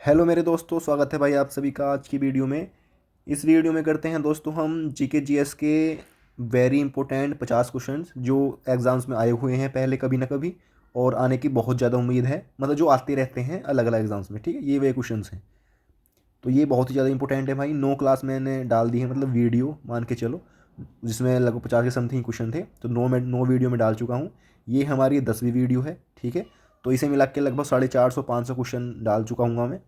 Hello मेरे दोस्तों, स्वागत है भाई आप सभी का आज की वीडियो में। इस वीडियो में करते हैं दोस्तों हम जीके जीएस के वेरी इंपॉर्टेंट 50 क्वेश्चंस जो एग्ज़ाम्स में आए हुए हैं पहले कभी ना कभी, और आने की बहुत ज़्यादा उम्मीद है, मतलब जो आते रहते हैं अलग अलग एग्ज़ाम्स में। ठीक है, ये वे क्वेश्चंस हैं, तो ये बहुत ही ज़्यादा इंपॉर्टेंट है भाई। 9 क्लास मैंने डाल दी है, मतलब वीडियो मान के चलो, जिसमें लगभग 50 के समथिंग क्वेश्चन थे, तो 9 वीडियो में डाल चुका हूँ। ये हमारी 10वीं वीडियो है। ठीक है, तो इसे मिला के लगभग 450-500 क्वेश्चन डाल चुका हूँ मैं।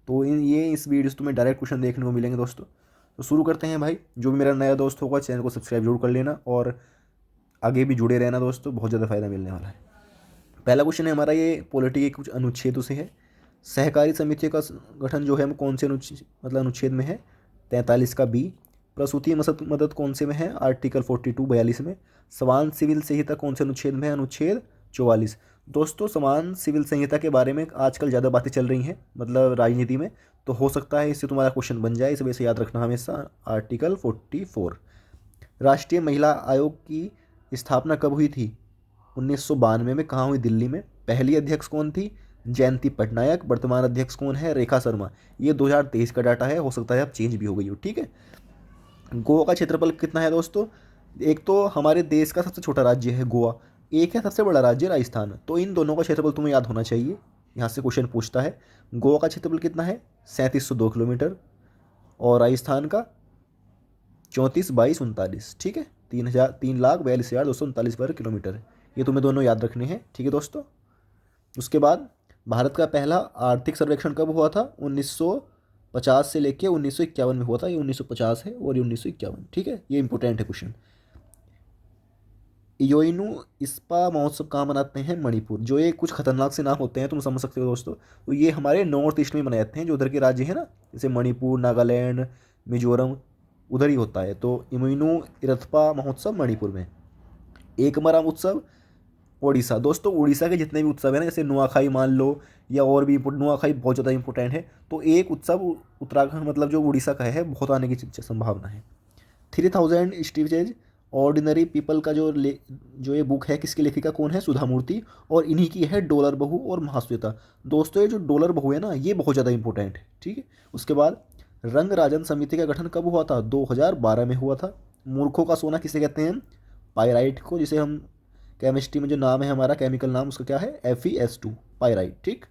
तो इस वीडियो से तुम्हें डायरेक्ट क्वेश्चन देखने को मिलेंगे दोस्तों। तो शुरू करते हैं भाई। जो भी मेरा नया दोस्त होगा चैनल को सब्सक्राइब जरूर कर लेना और आगे भी जुड़े रहना दोस्तों, बहुत ज़्यादा फायदा मिलने वाला है। पहला क्वेश्चन है हमारा, ये पॉलिटी के कुछ अनुच्छेदों से है। सहकारी समितियों का गठन जो है वो कौन से अनुच्छेद में है? 43 का बी। प्रसूति मदद मदद कौन से में है? आर्टिकल 42-42 में। समान सिविल संहिता कौन से अनुच्छेद में है? अनुच्छेद 44। दोस्तों, समान सिविल संहिता के बारे में आजकल ज़्यादा बातें चल रही हैं, मतलब राजनीति में, तो हो सकता है इससे तुम्हारा क्वेश्चन बन जाए, इस वजह से याद रखना हमेशा आर्टिकल 44। राष्ट्रीय महिला आयोग की स्थापना कब हुई थी? 1992 में। कहाँ हुई? दिल्ली में। पहली अध्यक्ष कौन थी? जयंती पटनायक। वर्तमान अध्यक्ष कौन है? रेखा शर्मा। ये 2023 का डाटा है, हो सकता है अब चेंज भी हो गई हो। ठीक है, गोवा का क्षेत्रफल कितना है दोस्तों? एक तो हमारे देश का सबसे छोटा राज्य है गोवा, एक है सबसे बड़ा राज्य राजस्थान, तो इन दोनों का क्षेत्रफल तुम्हें याद होना चाहिए। यहाँ से क्वेश्चन पूछता है। गोवा का क्षेत्रफल कितना है? 3702 किलोमीटर। और राजस्थान का 34,2239। ठीक है, 3,42,239 वर्ग किलोमीटर है। ये तुम्हें दोनों याद रखने हैं। ठीक है दोस्तों, उसके बाद भारत का पहला आर्थिक सर्वेक्षण कब हुआ था? 1950 से लेके 1951 में हुआ था। ये 1950 है और ये 1951। ठीक है, ये इंपॉर्टेंट है क्वेश्चन। इयोइनू इस्पा महोत्सव कहाँ मनाते हैं? मणिपुर। जो ये कुछ खतरनाक से नाम होते हैं, तुम समझ सकते हो दोस्तों, तो ये हमारे नॉर्थ ईस्ट में मनाए जाते हैं, जो उधर के राज्य हैं ना, जैसे मणिपुर, नागालैंड, मिजोरम, उधर ही होता है। तो इमोइनू इरथपा महोत्सव मणिपुर में। एकमरम उत्सव ओडिशा। दोस्तों, उड़ीसा के जितने भी उत्सव हैं ना, जैसे नुआखाई मान लो, या और भी नुआखाई बहुत ज़्यादा इंपॉर्टेंट है। तो एक उत्सव उत्तराखंड, मतलब जो उड़ीसा का है, बहुत आने की संभावना है। 3000 स्टीवेज ऑर्डिनरी पीपल का जो ये बुक है, किसकी लेखिका कौन है? सुधा मूर्ति। और इन्हीं की है डॉलर बहू और महाश्वेता। दोस्तों, ये जो डॉलर बहू है ना, ये बहुत ज़्यादा इंपॉर्टेंट है। ठीक है, उसके बाद रंग राजन समिति का गठन कब हुआ था? 2012 में हुआ था। मूर्खों का सोना किसे कहते हैं? पायराइट को, जिसे हम केमिस्ट्री में जो नाम है हमारा, केमिकल नाम उसका क्या है? FeS2, pyrite. ठीक,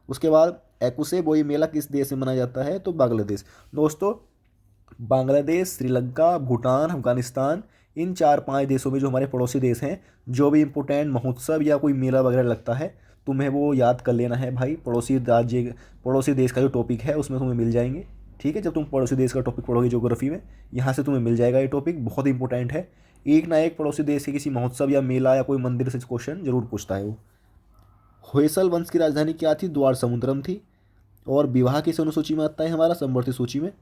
उसके बाद एकुसे बोई मेला किस देश में मनाया जाता है? तो बांग्लादेश। दोस्तों, बांग्लादेश, श्रीलंका, भूटान, अफगानिस्तान, इन 4-5 देशों में, जो हमारे पड़ोसी देश हैं, जो भी इम्पोर्टेंट महोत्सव या कोई मेला वगैरह लगता है, तुम्हें वो याद कर लेना है भाई। पड़ोसी राज्य, पड़ोसी देश का जो टॉपिक है उसमें तुम्हें मिल जाएंगे। ठीक है, जब तुम पड़ोसी देश का टॉपिक पढ़ोगे ज्योग्राफी में, यहाँ से तुम्हें मिल जाएगा। ये टॉपिक बहुत इंपॉर्टेंट है। एक ना एक पड़ोसी देश के किसी महोत्सव या मेला या कोई मंदिर से क्वेश्चन जरूर पूछता है वो। होयसल वंश की राजधानी क्या थी? द्वार समुद्रम थी। और विवाह किस अनुसूची में आता है हमारा? समवर्ती सूची में।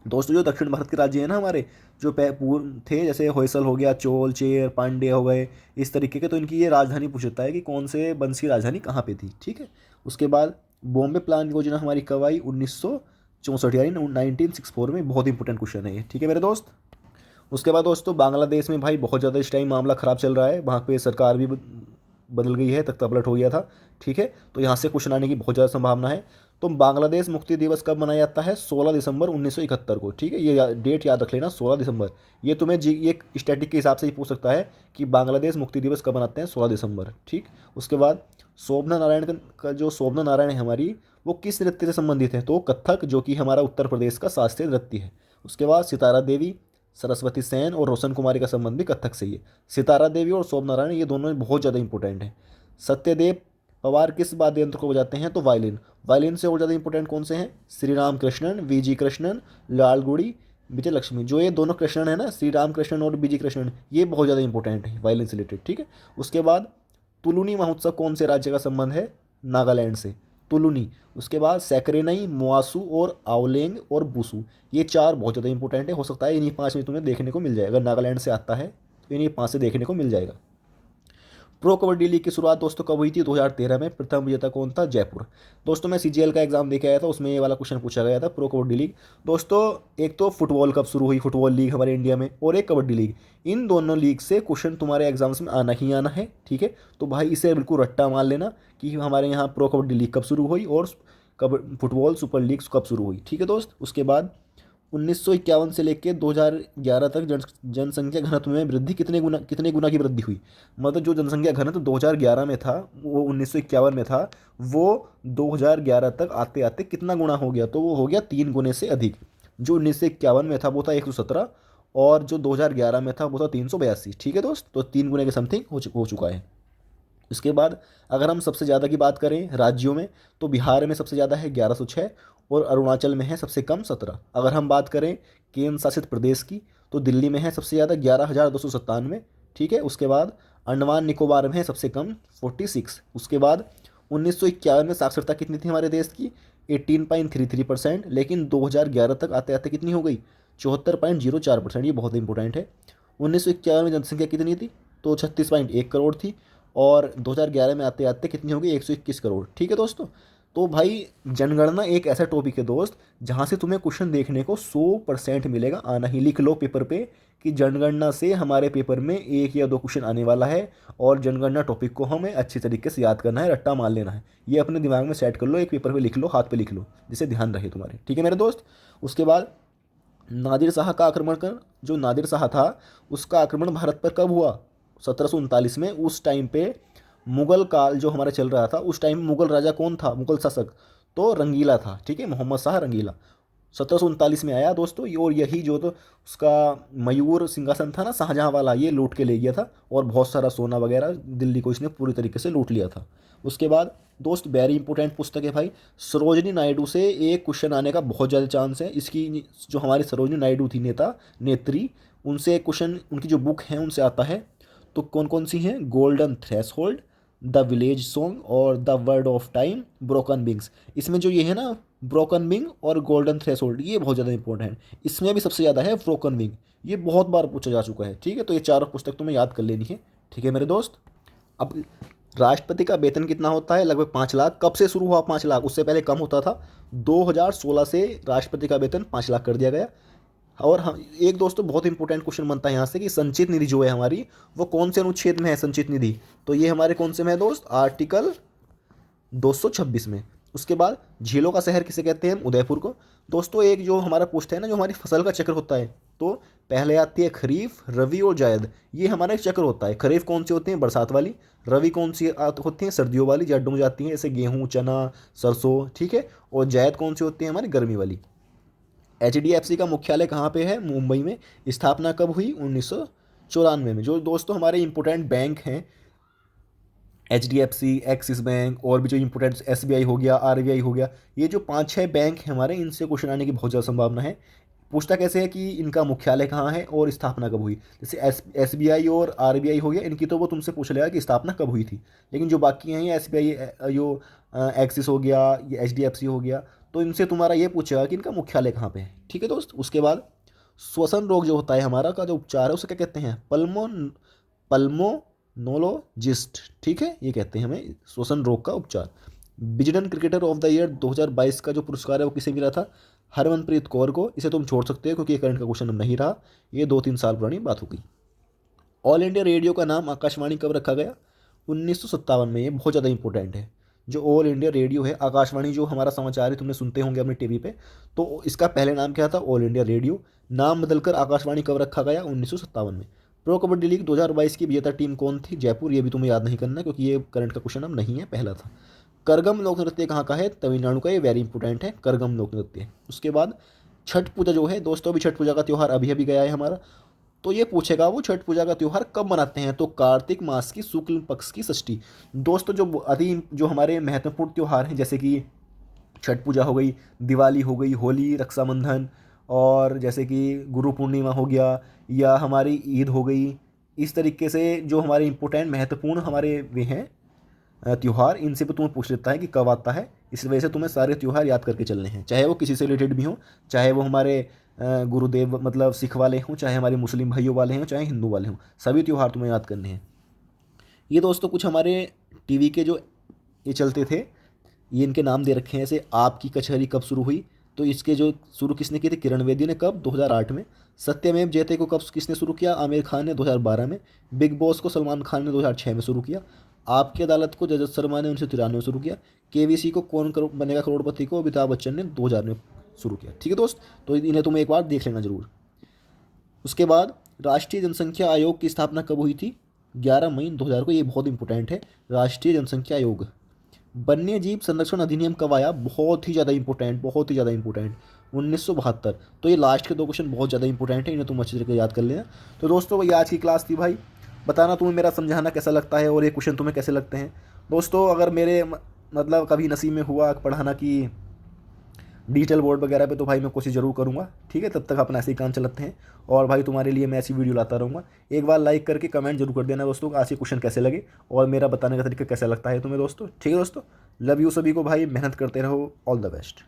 दोस्तों, जो दक्षिण भारत के राज्य हैं ना हमारे, जो पूर्व थे, जैसे होयसल हो गया, चोल, चेर, पांड्य हो गए, इस तरीके के, तो इनकी ये राजधानी पूछता है कि कौन से वंश की राजधानी कहाँ पे थी। ठीक है, उसके बाद बॉम्बे प्लान योजना हमारी कब आई? 1964, यानी 1964 में। बहुत इंपॉर्टेंट क्वेश्चन है ये। ठीक है मेरे दोस्त, उसके बाद दोस्तों, बांग्लादेश में भाई बहुत ज़्यादा इस टाइम मामला ख़राब चल रहा है। वहाँ पे सरकार भी बदल गई है, तख्ता पलट हो गया था। ठीक है, तो यहाँ से क्वेश्चन आने की बहुत ज़्यादा संभावना है। तो बांग्लादेश मुक्ति दिवस कब मनाया जाता है? 16 दिसंबर 1971 को। ठीक है, ये डेट याद रख लेना, 16 दिसंबर। ये तुम्हें ये स्टैटिक के हिसाब से ही पूछ सकता है कि बांग्लादेश मुक्ति दिवस कब मनाते हैं? 16 दिसंबर। ठीक, उसके बाद शोभना नारायण का जो शोभना नारायण है हमारी, वो किस नृत्य से संबंधित है? तो कथक, जो कि हमारा उत्तर प्रदेश का शास्त्रीय नृत्य है। उसके बाद सितारा देवी, सरस्वती सेन और रोशन कुमारी का संबंध भी कथक से ही है। सितारा देवी और शोभना नारायण, ये दोनों बहुत ज़्यादा इंपॉर्टेंट हैं। सत्यदेव पवार किस वाद्य यंत्र को बजाते हैं? तो वायलिन। वायलिन से और ज़्यादा इंपॉर्टेंट कौन से हैं? श्री राम कृष्णन, VG कृष्णन, लालगुड़ी, विजय लक्ष्मी। जो ये दोनों कृष्णन है ना, श्री राम कृष्णन और VG कृष्णन, ये बहुत ज़्यादा इंपॉर्टेंट है वायलिन से रिलेटेड। ठीक है, उसके बाद तुलुनी महोत्सव कौन से राज्य का संबंध है? नागालैंड से, तुलुनी। उसके बाद सैकरेनई, मुआसू और आवलेंग और बुसू, ये 4 बहुत ज़्यादा इंपॉर्टेंट है। हो सकता है इन्हीं 5 में तुम्हें देखने को मिल जाएगा, नागालैंड से आता है तो इन्हीं 5 से देखने को मिल जाएगा। प्रो कबड्डी लीग की शुरुआत दोस्तों कब हुई थी? 2013 में। प्रथम विजेता कौन था? जयपुर। दोस्तों, मैं CGL का एग्जाम देके आया था, उसमें ये वाला क्वेश्चन पूछा गया था, प्रो कबड्डी लीग। दोस्तों, एक तो फुटबॉल कब शुरू हुई, फुटबॉल लीग हमारे इंडिया में, और एक कबड्डी लीग। इन दोनों लीग से क्वेश्चन तुम्हारे एग्जाम्स में आना ही आना है। ठीक है, तो भाई इसे बिल्कुल रट्टा मार लेना कि हमारे यहाँ प्रो कबड्डी लीग कब शुरू हुई और कब फुटबॉल सुपर लीग कब शुरू हुई, ठीक है दोस्त। उसके बाद 1951 से लेकर 2011 तक जनसंख्या घनत्व में वृद्धि कितने गुना की वृद्धि हुई। मतलब जो जनसंख्या घनत्व 2011 में था वो 1951 में था, वो 2011 तक आते आते कितना गुना हो गया, तो वो हो गया 3 गुने से अधिक। जो 1951 में था वो था 117, और जो 2011 में था वो था 382, ठीक है दोस्त। तो 3 गुने के समथिंग हो चुका है। इसके बाद अगर हम सबसे ज़्यादा की बात करें राज्यों में, तो बिहार में सबसे ज़्यादा है 1106, और अरुणाचल में है सबसे कम 17। अगर हम बात करें केंद्र शासित प्रदेश की, तो दिल्ली में है सबसे ज़्यादा 11,297, ठीक है। उसके बाद अंडमान निकोबार में है सबसे कम 46। उसके बाद 1951 में साक्षरता कितनी थी हमारे देश की, 18.33%, लेकिन 2011 तक आते आते कितनी हो गई, 74.04%। ये बहुत इंपॉर्टेंट है। 1951 में जनसंख्या कितनी थी, तो 36.1 करोड़ थी, और 2011 में आते आते कितनी होगी, 121 करोड़, ठीक है दोस्तों। तो भाई जनगणना एक ऐसा टॉपिक है दोस्त जहाँ से तुम्हें क्वेश्चन देखने को 100% मिलेगा, आना ही। लिख लो पेपर पे कि जनगणना से हमारे पेपर में 1 या 2 क्वेश्चन आने वाला है, और जनगणना टॉपिक को हमें अच्छी तरीके से याद करना है, रट्टा मार लेना है। ये अपने दिमाग में सेट कर लो, एक पेपर पे लिख लो, हाथ पे लिख लो, जिससे ध्यान रहे तुम्हारे, ठीक है मेरे दोस्त। उसके बाद नादिर शाह का आक्रमण कर जो नादिर शाह था उसका आक्रमण भारत पर कब हुआ, 1739 में। उस टाइम पे मुगल काल जो हमारा चल रहा था, उस टाइम मुगल राजा कौन था, मुगल शासक, तो रंगीला था, ठीक है, मोहम्मद शाह रंगीला। 1739 में आया दोस्तों और यही जो तो उसका मयूर सिंहासन था ना शाहजहाँ वाला, ये लूट के ले गया था, और बहुत सारा सोना वगैरह दिल्ली को इसने पूरी तरीके से लूट लिया था। उसके बाद दोस्त वेरी इंपॉर्टेंट पुस्तक है भाई, सरोजनी नायडू से एक क्वेश्चन आने का बहुत ज़्यादा चांस है। इसकी जो हमारी सरोजनी नायडू थी नेत्री, उनसे एक क्वेश्चन, उनकी जो बुक है उनसे आता है। तो कौन कौन सी हैं, golden threshold, the village song, और the bird of time, broken wings. इसमें जो ये है ना ब्रोकन विंग और गोल्डन थ्रेशोल्ड, ये बहुत ज़्यादा इंपॉर्टेंट है। इसमें भी सबसे ज़्यादा है ब्रोकन विंग, ये बहुत बार पूछा जा चुका है, ठीक है। तो ये चारों पुस्तक तुम्हें याद कर लेनी है, ठीक है मेरे दोस्त। अब राष्ट्रपति का वेतन कितना होता है, लगभग 5 लाख। कब से शुरू हुआ 5 लाख, उससे पहले कम होता था। 2016 से राष्ट्रपति का वेतन 5 लाख कर दिया गया। और हम एक दोस्तों बहुत इंपॉर्टेंट क्वेश्चन बनता है यहाँ से कि संचित निधि जो है हमारी, वो कौन से अनुच्छेद में है संचित निधि, तो ये हमारे कौन से में है दोस्त, आर्टिकल 226 में। उसके बाद झीलों का शहर किसे कहते हैं, हम उदयपुर को। दोस्तों एक जो हमारा पूछता है ना, जो हमारी फसल का चक्र होता है, तो पहले आती है खरीफ, रवि और जायद, ये हमारा एक चक्र होता है। खरीफ कौन सी होती है, बरसात वाली। रवि कौन सी होती है, सर्दियों वाली, जड्डों में जाती हैं, जैसे गेहूँ, चना, सरसों, ठीक है। और जायद कौन सी होती है, हमारी गर्मी वाली। HDFC का मुख्यालय कहाँ पे है, मुंबई में। स्थापना कब हुई, 1994 में। जो दोस्तों हमारे इंपोर्टेंट बैंक हैं, HDFC, एक्सिस बैंक, और भी जो इंपोर्टेंट SBI हो गया, RBI हो गया, ये जो 5-6 बैंक हैं हमारे, इनसे क्वेश्चन आने की बहुत ज़्यादा संभावना है। पूछता कैसे है कि इनका मुख्यालय कहाँ है और स्थापना कब हुई। जैसे SBI और RBI हो गया, इनकी तो वो तुमसे पूछ लेगा कि स्थापना कब हुई थी। लेकिन जो बाकी हैं, ये SBI, जो एक्सिस हो गया, ये HDFC हो गया, तो इनसे तुम्हारा ये पूछेगा कि इनका मुख्यालय कहाँ पे है, ठीक है दोस्त। उसके बाद श्वसन रोग जो होता है हमारा का जो उपचार है, उसे क्या कहते हैं, पल्मोनोलॉजिस्ट, ठीक है, ये कहते हैं हमें श्वसन रोग का उपचार। Wisden cricketer of the year 2022 का जो पुरस्कार है वो किसे मिला था, हरमनप्रीत कौर को। इसे तुम छोड़ सकते हो क्योंकि ये करंट का क्वेश्चन नहीं रहा, ये 2-3 साल पुरानी बात हो गई। ऑल इंडिया रेडियो का नाम आकाशवाणी कब रखा गया, 1957 में। ये बहुत ज़्यादा इंपॉर्टेंट है। जो ऑल इंडिया रेडियो है, आकाशवाणी जो हमारा समाचार है तुमने सुनते होंगे अपने टीवी पे, तो इसका पहले नाम क्या था, ऑल इंडिया रेडियो। नाम बदलकर आकाशवाणी कब रखा गया, 1957 में। प्रो कबड्डी लीग 2022 की विजेता टीम कौन थी, जयपुर। ये भी तुम्हें याद नहीं करना क्योंकि ये करंट का क्वेश्चन अब नहीं है, पहला था। करगम लोक नृत्य कहाँ का है, तमिलनाडु का। ये वेरी इंपॉर्टेंट है, करगम लोक नृत्य। उसके बाद छठ पूजा जो है दोस्तों, अभी छठ पूजा का त्यौहार अभी अभी गया है हमारा, तो ये पूछेगा वो छठ पूजा का त्यौहार कब मनाते हैं, तो कार्तिक मास की शुक्ल पक्ष की षष्ठी। दोस्तों जो हमारे महत्वपूर्ण त्यौहार हैं, जैसे कि छठ पूजा हो गई, दिवाली हो गई, होली, रक्षाबंधन, और जैसे कि गुरु पूर्णिमा हो गया, या हमारी ईद हो गई, इस तरीके से जो हमारे इंपॉर्टेंट महत्वपूर्ण हमारे वे हैं त्यौहार, इनसे भी तुम्हें पूछ लेता है कि कब आता है। इस वजह से तुम्हें सारे त्यौहार याद करके चलने हैं, चाहे वो किसी से रिलेटेड भी हों, चाहे वो हमारे गुरुदेव मतलब सिख वाले हों, चाहे हमारे मुस्लिम भाइयों वाले हों, चाहे हिंदू वाले हों, सभी त्यौहार तुम्हें याद करने हैं। ये दोस्तों कुछ हमारे टीवी के जो ये चलते थे, ये इनके नाम दे रखे हैं। जैसे आपकी कचहरी कब शुरू हुई, तो इसके जो शुरू किसने किए थे, किरण बेदी ने। कब, 2008 में। सत्यमेव जयते को कब किसने शुरू किया, आमिर खान ने, 2012 में। बिग बॉस को सलमान खान ने 2006 में शुरू किया। आपकी अदालत को जजत शर्मा ने 1993 में शुरू किया। केबीसी को कौन बनेगा करोड़पति को अमिताभ बच्चन ने 2000 में शुरू किया। ठीक है दोस्त, तो इन्हें तुम एक बार देख लेना जरूर। उसके बाद राष्ट्रीय जनसंख्या आयोग की स्थापना कब हुई थी? 11 मई 2000 को। ये बहुत इंपॉर्टेंट है, राष्ट्रीय जनसंख्या आयोग। वन्य जीव संरक्षण अधिनियम कब आया? बहुत ही ज़्यादा इंपॉर्टेंट, बहुत ही ज़्यादा इंपॉर्टेंट, 1972। तो ये लास्ट के 2 क्वेश्चन बहुत ज़्यादा इंपॉर्टेंट है, इन्हें तुम अच्छी तरीके याद कर लेना। तो दोस्तों ये आज की क्लास थी भाई। बताना तुम्हें मेरा समझाना कैसा लगता है और ये क्वेश्चन तुम्हें कैसे लगते हैं। दोस्तों अगर मेरे मतलब कभी नसीब में हुआ पढ़ाना की डिजिटल बोर्ड वगैरह पे तो भाई मैं कोशिश ज़रूर करूँगा। ठीक है, तब तक अपना ऐसे ही काम चलाते हैं और भाई तुम्हारे लिए मैं ऐसी वीडियो लाता रहूँगा। एक बार लाइक करके कमेंट जरूर कर देना दोस्तों आज के क्वेश्चन कैसे लगे और मेरा बताने का तरीका कैसा लगता है तुम्हें दोस्तों। ठीक है दोस्तों, लव यू सभी को भाई, मेहनत करते रहो, ऑल द बेस्ट।